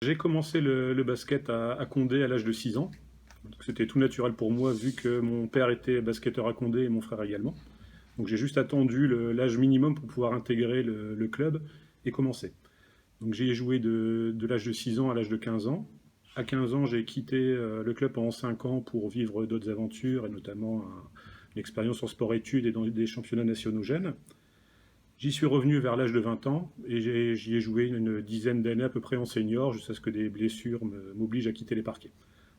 J'ai commencé le basket à Condé à l'âge de 6 ans. C'était tout naturel pour moi vu que mon père était basketteur à Condé et mon frère également. Donc j'ai juste attendu l'âge minimum pour pouvoir intégrer le club et commencer. Donc j'ai joué de l'âge de 6 ans à l'âge de 15 ans. À 15 ans, j'ai quitté le club pendant 5 ans pour vivre d'autres aventures et notamment une expérience en sport-études et dans des championnats nationaux jeunes. J'y suis revenu vers l'âge de 20 ans et j'y ai joué une dizaine d'années à peu près en senior jusqu'à ce que des blessures m'obligent à quitter les parquets.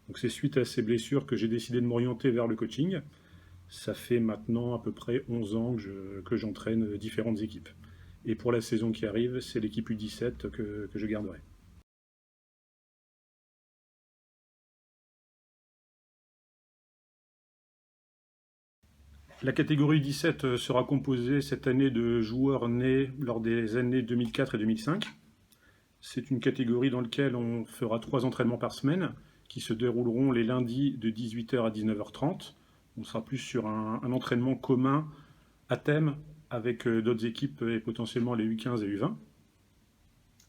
Donc c'est suite à ces blessures que j'ai décidé de m'orienter vers le coaching. Ça fait maintenant à peu près 11 ans que j'entraîne différentes équipes. Et pour la saison qui arrive, c'est l'équipe U17 que je garderai. La catégorie U17 sera composée cette année de joueurs nés lors des années 2004 et 2005. C'est une catégorie dans laquelle on fera 3 entraînements par semaine qui se dérouleront les lundis de 18h à 19h30. On sera plus sur un entraînement commun à thème avec d'autres équipes et potentiellement les U15 et U20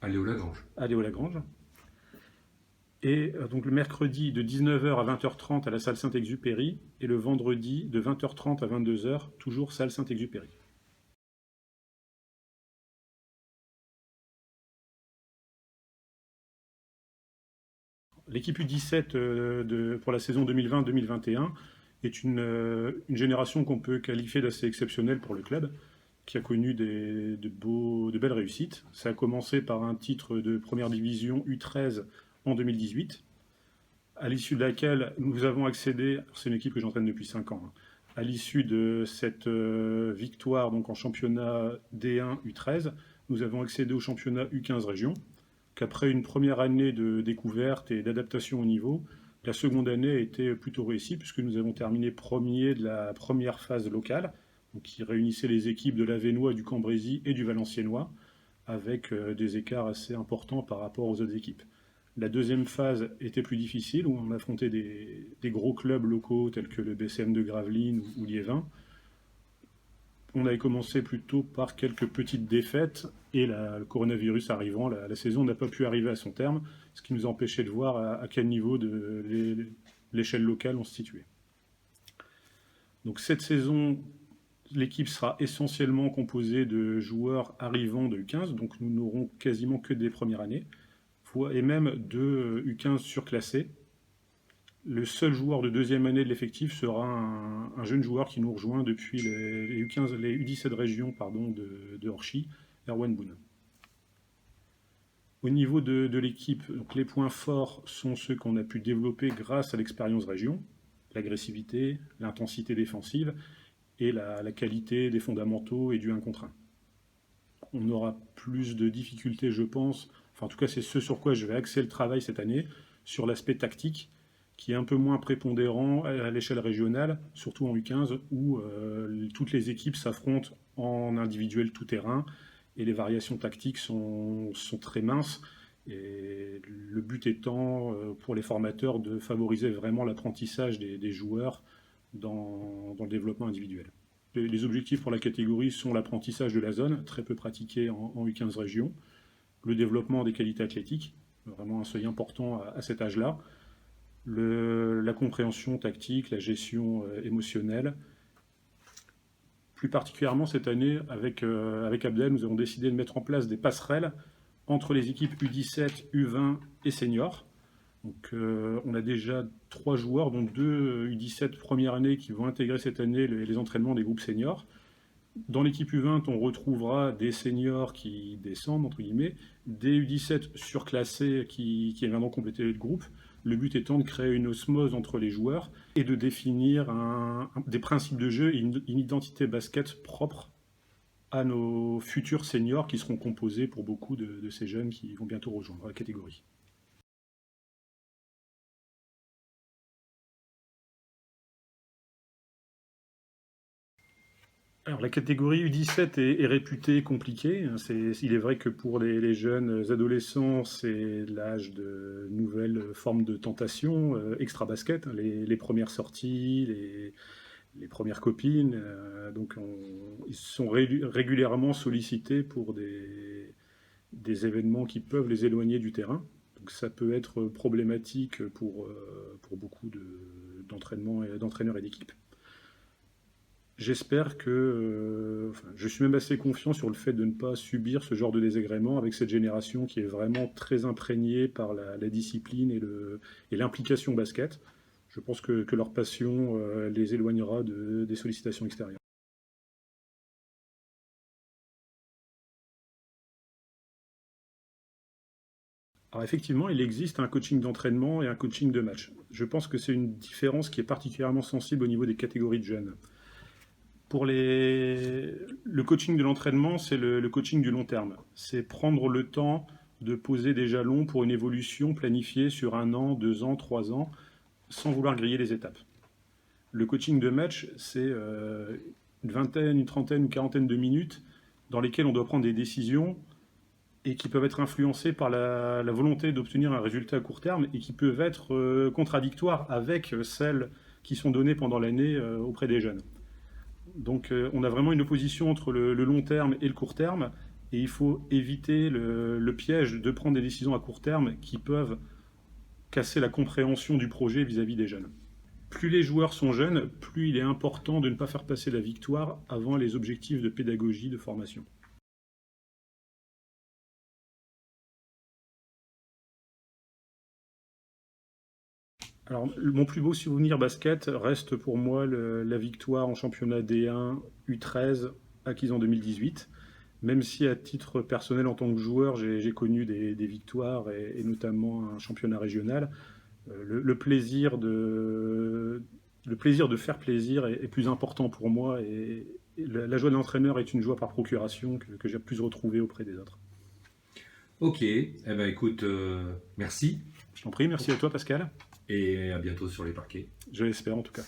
Aller au Lagrange. à Léo-Lagrange. Et donc le mercredi de 19h à 20h30 à la salle Saint-Exupéry et le vendredi de 20h30 à 22h, toujours salle Saint-Exupéry. L'équipe U17 pour la saison 2020-2021 est une génération qu'on peut qualifier d'assez exceptionnelle pour le club, qui a connu de belles réussites. Ça a commencé par un titre de première division U13 en 2018, à l'issue de laquelle nous avons accédé, c'est une équipe que j'entraîne depuis 5 ans, hein, à l'issue de cette victoire donc en championnat D1 U13, nous avons accédé au championnat U15 région, qu'après une première année de découverte et d'adaptation au niveau, la seconde année a été plutôt réussie puisque nous avons terminé premier de la première phase locale, donc qui réunissait les équipes de l'Avesnois, du Cambrésis et du Valenciennois, avec des écarts assez importants par rapport aux autres équipes. La deuxième phase était plus difficile, où on affrontait des gros clubs locaux tels que le BCM de Gravelines ou Liévin. On avait commencé plutôt par quelques petites défaites et le coronavirus arrivant, la saison n'a pas pu arriver à son terme, ce qui nous empêchait de voir à quel niveau de l'échelle locale on se situait. Donc cette saison, l'équipe sera essentiellement composée de joueurs arrivant de U15, donc nous n'aurons quasiment que des premières années, et même de U15 surclassés. Le seul joueur de deuxième année de l'effectif sera un jeune joueur qui nous rejoint depuis les U15, les U17 régions pardon, de Orchy, Erwan Boone. Au niveau de l'équipe, les points forts sont ceux qu'on a pu développer grâce à l'expérience région, l'agressivité, l'intensité défensive et la qualité des fondamentaux et du 1 contre 1. On aura plus de difficultés, je pense, enfin en tout cas c'est ce sur quoi je vais axer le travail cette année, sur l'aspect tactique, qui est un peu moins prépondérant à l'échelle régionale, surtout en U15, où toutes les équipes s'affrontent en individuel tout-terrain, et les variations tactiques sont très minces. Et le but étant, pour les formateurs, de favoriser vraiment l'apprentissage des joueurs dans le développement individuel. Les objectifs pour la catégorie sont l'apprentissage de la zone, très peu pratiqué en U15 région, le développement des qualités athlétiques, vraiment un seuil important à cet âge-là, la compréhension tactique, la gestion émotionnelle. Plus particulièrement cette année, avec Abdel, nous avons décidé de mettre en place des passerelles entre les équipes U17, U20 et seniors. Donc on a déjà 3 joueurs, dont 2 U17 première année qui vont intégrer cette année les entraînements des groupes seniors. Dans l'équipe U20, on retrouvera des seniors qui descendent, entre guillemets, des U17 surclassés qui viendront compléter le groupe. Le but étant de créer une osmose entre les joueurs et de définir des principes de jeu et une identité basket propre à nos futurs seniors qui seront composés pour beaucoup de ces jeunes qui vont bientôt rejoindre la catégorie. Alors la catégorie U17 est réputée compliquée. Il est vrai que pour les jeunes adolescents, c'est l'âge de nouvelles formes de tentation, extra-basket, hein, les premières sorties, les premières copines. Donc ils sont régulièrement sollicités pour des événements qui peuvent les éloigner du terrain. Donc ça peut être problématique pour beaucoup d'entraîneurs et d'équipes. J'espère je suis même assez confiant sur le fait de ne pas subir ce genre de désagrément avec cette génération qui est vraiment très imprégnée par la discipline et l'implication basket. Je pense que leur passion les éloignera des sollicitations extérieures. Alors effectivement, il existe un coaching d'entraînement et un coaching de match. Je pense que c'est une différence qui est particulièrement sensible au niveau des catégories de jeunes. Le coaching de l'entraînement, c'est le coaching du long terme. C'est prendre le temps de poser des jalons pour une évolution planifiée sur 1 an, 2 ans, 3 ans, sans vouloir griller les étapes. Le coaching de match, c'est une vingtaine, une trentaine, une quarantaine de minutes dans lesquelles on doit prendre des décisions et qui peuvent être influencées par la volonté d'obtenir un résultat à court terme et qui peuvent être contradictoires avec celles qui sont données pendant l'année auprès des jeunes. Donc on a vraiment une opposition entre le long terme et le court terme, et il faut éviter le piège de prendre des décisions à court terme qui peuvent casser la compréhension du projet vis-à-vis des jeunes. Plus les joueurs sont jeunes, plus il est important de ne pas faire passer la victoire avant les objectifs de pédagogie, de formation. Alors, mon plus beau souvenir basket reste pour moi la victoire en championnat D1 U13 acquise en 2018. Même si à titre personnel, en tant que joueur, j'ai connu des victoires et notamment un championnat régional, le plaisir de faire plaisir est plus important pour moi et la joie de l'entraîneur est une joie par procuration que j'ai plus retrouvée auprès des autres. Ok, eh ben écoute, merci Je t'en prie, merci à toi Pascal. et à bientôt sur les parquets. Je l'espère en tout cas.